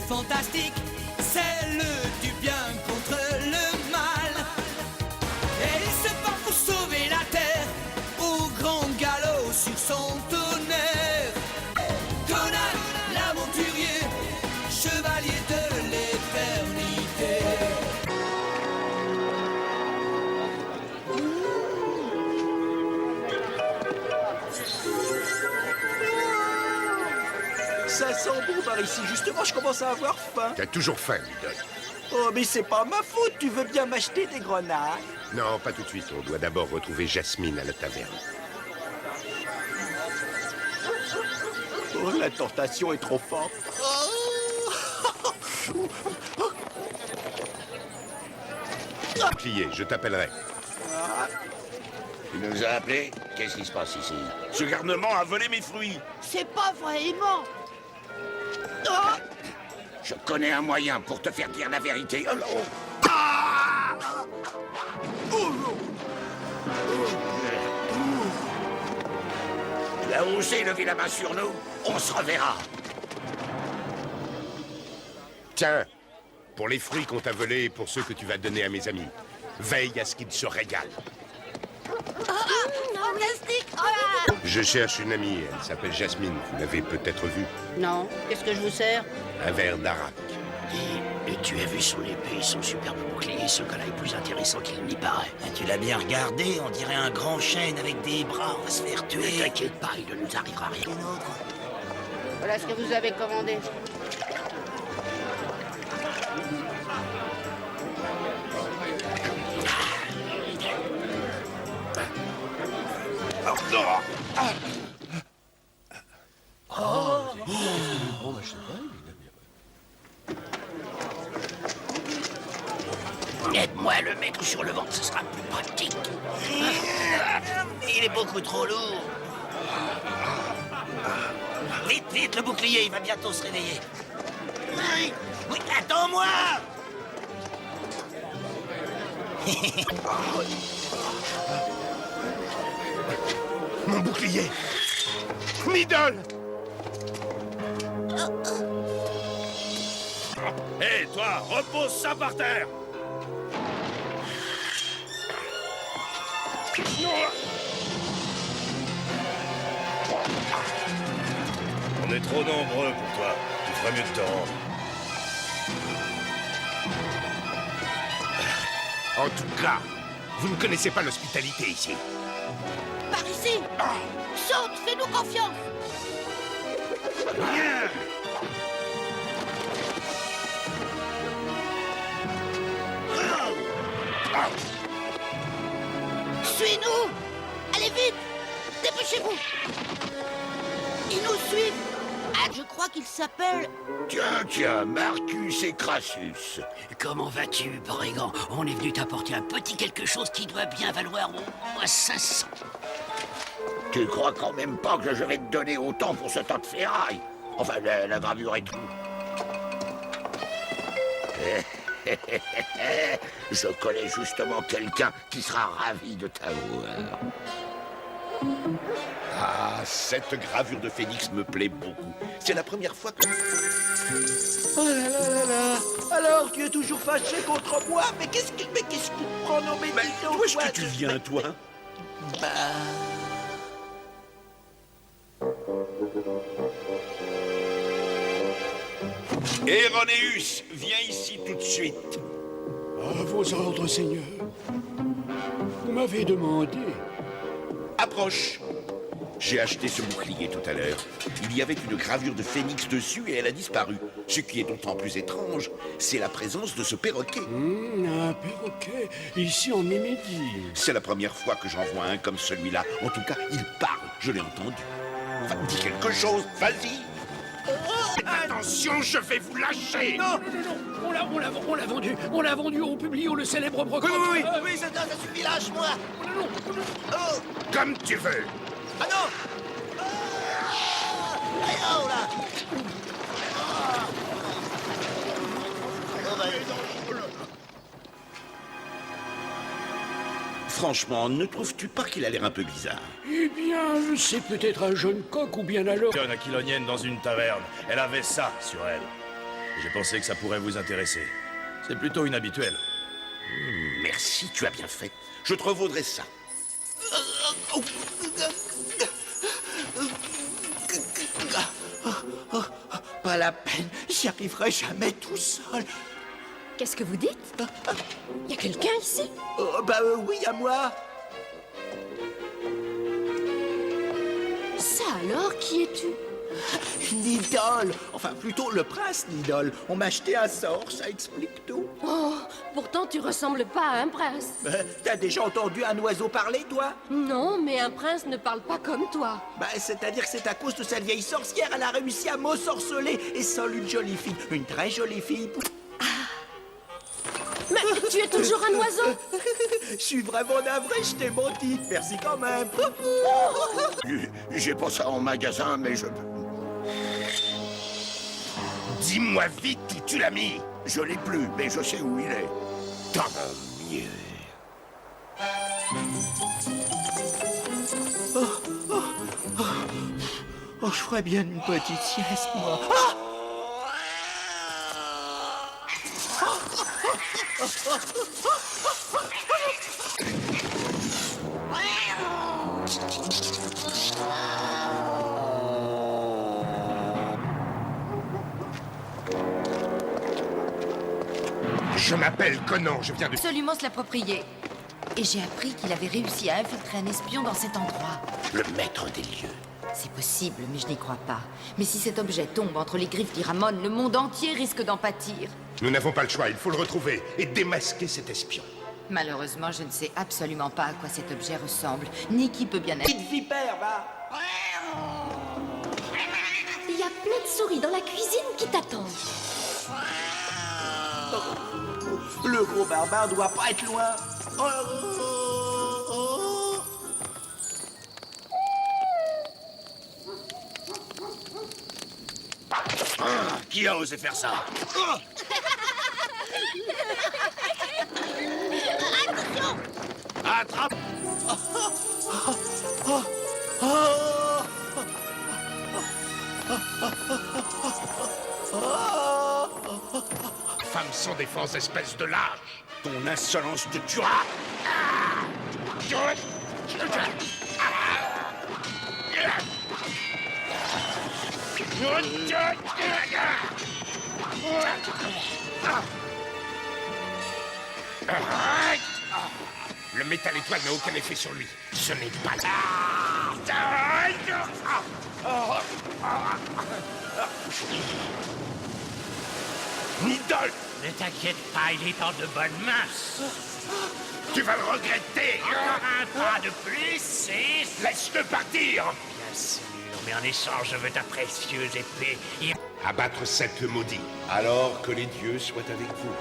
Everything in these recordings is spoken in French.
fantastique, celle du bien contre le mal. Et il se bat pour sauver la terre, au grand galop sur son tonnerre. Conan, l'aventurier, chevalier de l'éternité. Ça sent bon par ici. Justement, je commence à avoir faim. T'as toujours faim, Lidl. Oh, mais c'est pas ma faute. Tu veux bien m'acheter des grenades? Non, pas tout de suite. On doit d'abord retrouver Jasmine à la taverne. Oh, la tentation est trop forte. Bouclier, je t'appellerai. Tu nous as appelés? Qu'est-ce qui se passe ici? Ce garnement a volé mes fruits. C'est pas vraiment. Je connais un moyen pour te faire dire la vérité. Tu as osé lever la main sur nous? On se reverra. Tiens, pour les fruits qu'on t'a volés et pour ceux que tu vas donner à mes amis, veille à ce qu'ils se régalent. Fantastique. Oh là. Je cherche une amie, elle s'appelle Jasmine, vous l'avez peut-être vue. Non, qu'est-ce que je vous sers? Un verre d'arak. Et tu as vu son épée et son superbe bouclier, ce gars-là est plus intéressant qu'il n'y paraît. Tu l'as bien regardé, on dirait un grand chêne avec des bras, on va se faire Ne tuer. t'inquiète pas, il ne nous arrivera rien. Voilà ce que vous avez commandé. Aide-moi à le mettre sur le ventre, ce sera plus pratique. Il est beaucoup trop lourd. Vite, vite, le bouclier, il va bientôt se réveiller. Oui, attends-moi. Mon bouclier! Midol! Hé, toi, repose ça par terre! On est trop nombreux pour toi. Tu ferais mieux de te rendre. En tout cas, vous ne connaissez pas l'hospitalité ici. Par ici. Saute, fais-nous confiance. Suis-nous. Allez vite. Dépêchez-vous. Ils nous suivent. Ah, je crois qu'ils s'appellent... Tiens, Marcus et Crassus. Comment vas-tu, brigand? On est venu t'apporter un petit quelque chose qui doit bien valoir au moins 500. Tu crois quand même pas que je vais te donner autant pour ce tas de ferraille? Enfin, la gravure et tout. Je connais justement quelqu'un qui sera ravi de t'avoir. Ah, cette gravure de phénix me plaît beaucoup. C'est la première fois que... Oh là là là là. Alors, tu es toujours fâché contre moi? Mais qu'est-ce qui te prend? Non, mais dis donc, D'où est-ce toi, que tu viens, toi? Héronéus, viens ici tout de suite. À vos ordres, Seigneur. Vous m'avez demandé. Approche. J'ai acheté ce bouclier tout à l'heure. Il y avait une gravure de phénix dessus et elle a disparu. Ce qui est d'autant plus étrange, c'est la présence de ce perroquet. Un perroquet, ici en Mimidi. C'est la première fois que j'en vois un comme celui-là. En tout cas, il parle, je l'ai entendu. Enfin, dis quelque chose, vas-y. Attention, je vais vous lâcher. Non, on l'a vendu au Publio, le célèbre brocante. Oui, ça suffit, lâche-moi. Comme tu veux. Ah non. Oh là. Franchement, ne trouves-tu pas qu'il a l'air un peu bizarre? Eh bien, c'est peut-être un jeune coq ou bien alors... Une aquilonienne dans une taverne. Elle avait ça sur elle. J'ai pensé que ça pourrait vous intéresser. C'est plutôt inhabituel. Merci, tu as bien fait. Je te revaudrai ça. Pas la peine, j'y arriverai jamais tout seul. Qu'est-ce que vous dites? Y a quelqu'un ici? Oui, à moi. Ça alors, qui es-tu? Nidol. Enfin, plutôt le prince Nidol. On m'a acheté un sort, ça explique tout. Oh, pourtant tu ressembles pas à un prince. T'as déjà entendu un oiseau parler, toi? Non, mais un prince ne parle pas comme toi. C'est-à-dire que c'est à cause de cette vieille sorcière, elle a réussi à m'ensorceler. Et seule une jolie fille, une très jolie fille. Mais tu es toujours un oiseau. Je suis vraiment navré, je t'ai menti. Merci quand même. J'ai pas ça en magasin, mais je... Dis-moi vite où tu l'as mis. Je l'ai plus, mais je sais où il est. Tant mieux. Oh, je ferais bien une petite sieste, moi. Je m'appelle Conan, je viens de... Absolument se l'approprier. Et j'ai appris qu'il avait réussi à infiltrer un espion dans cet endroit. Le maître des lieux. C'est possible, mais je n'y crois pas. Mais si cet objet tombe entre les griffes d'Iramon, le monde entier risque d'en pâtir. Nous n'avons pas le choix, il faut le retrouver et démasquer cet espion. Malheureusement, je ne sais absolument pas à quoi cet objet ressemble, ni qui peut bien être. Petite vipère, va. Il y a plein de souris dans la cuisine qui t'attendent. Le gros barbare doit pas être loin. Qui a osé faire ça? Attention! Attrape! Femmes sans défense, espèce de lâche. Ton insolence te tuera. Le métal étoile n'a aucun effet sur lui. Ce n'est pas là. Nidol, Ne t'inquiète pas, il est en de bonnes mains. tu vas le regretter. Encore un pas de plus et... Laisse-le partir. Bien sûr, mais en échange, je veux ta précieuse épée. Abattre cette maudit. Alors que les dieux soient avec vous.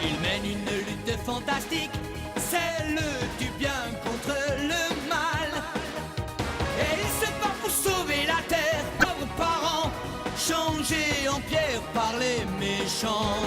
Il mène une lutte fantastique, celle du bien contre le mal. Et il se bat pour sauver la terre, pauvres parents, changés en pierre par les méchants.